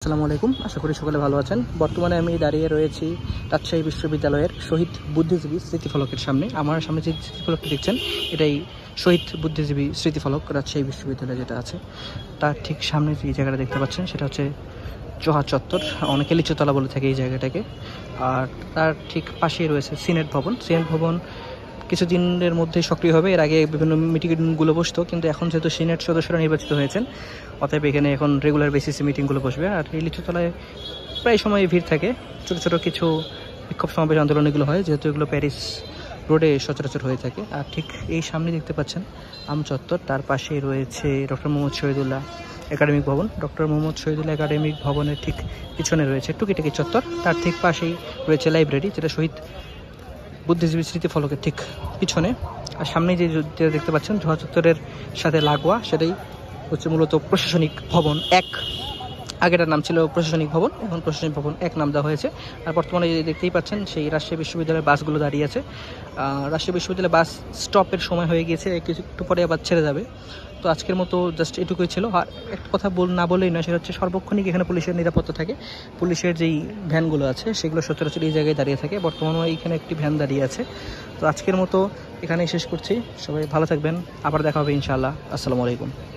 আসসালামু আলাইকুম, আশা করি সকলে ভালো আছেন। বর্তমানে আমি দাঁড়িয়ে রয়েছি রাজশাহী বিশ্ববিদ্যালয়ের শহীদ বুদ্ধিজীবী স্মৃতিফলকের সামনে। আমার সামনে যে স্মৃতিফলকটি দেখছেন এটাই শহীদ বুদ্ধিজীবী স্মৃতিফলক রাজশাহী বিশ্ববিদ্যালয় যেটা আছে তার ঠিক সামনে যে জায়গাটা দেখতে পাচ্ছেন সেটা হচ্ছে জোহা চত্বর, অনেকে লিচুতলা বলে থাকে এই জায়গাটাকে। আর তার ঠিক পাশেই রয়েছে সিনেট ভবন। সিনেট ভবন কিছুদিনের মধ্যেই সক্রিয় হবে। এর আগে বিভিন্ন মিটিংগুলো বসতো, কিন্তু এখন যেহেতু সিনেট সদস্যরা নির্বাচিত হয়েছেন অতএব এখানে এখন রেগুলার বেসিসে মিটিংগুলো বসবে। আর এই লিচুতলায় প্রায় সময় ভিড় থাকে, ছোটো ছোটো কিছু বিক্ষোভ সমাবেশ আন্দোলন এগুলো হয়, যেহেতু এগুলো প্যারিস রোডে সচরাচর হয়ে থাকে। আর ঠিক এই সামনে দেখতে পাচ্ছেন আম চত্বর, তার পাশেই রয়েছে ডক্টর মোহাম্মদ শহীদুল্লাহ একাডেমিক ভবন। ডক্টর মোহাম্মদ শহীদুল্লাহ একাডেমিক ভবনের ঠিক পিছনে রয়েছে টুকিটাকি চত্বর, তার ঠিক পাশেই রয়েছে লাইব্রেরি, যেটা শহীদ বুদ্ধিজীবী স্মৃতিফলকের ঠিক পিছনে। আর সামনে যেটা দেখতে পাচ্ছেন জোহা চত্বরের সাথে লাগোয়া, সেটাই হচ্ছে মূলত প্রশাসনিক ভবন এক। আগেটার নাম ছিল প্রশাসনিক ভবন, এখন প্রশাসনিক ভবন এক নাম দেওয়া হয়েছে। আর বর্তমানে দেখতেই পাচ্ছেন সেই রাজশাহী বিশ্ববিদ্যালয়ের বাসগুলো দাঁড়িয়ে আছে। রাজশাহী বিশ্ববিদ্যালয়ের বাস স্টপের সময় হয়ে গিয়েছে, একটু পরে আবার ছেড়ে যাবে। তো আজকের মতো জাস্ট এটুকুই ছিল। আর একটা কথা না বললেই নয়, সেটা হচ্ছে সর্বক্ষণিক এখানে পুলিশের নিরাপত্তা থাকে। পুলিশের যেই ভ্যানগুলো আছে সেগুলো সচরাচর এই জায়গায় দাঁড়িয়ে থাকে। বর্তমানে এইখানে একটি ভ্যান দাঁড়িয়ে আছে। তো আজকের মতো এখানেই শেষ করছি। সবাই ভালো থাকবেন, আবার দেখা হবে ইনশাআল্লাহ। আসসালামু আলাইকুম।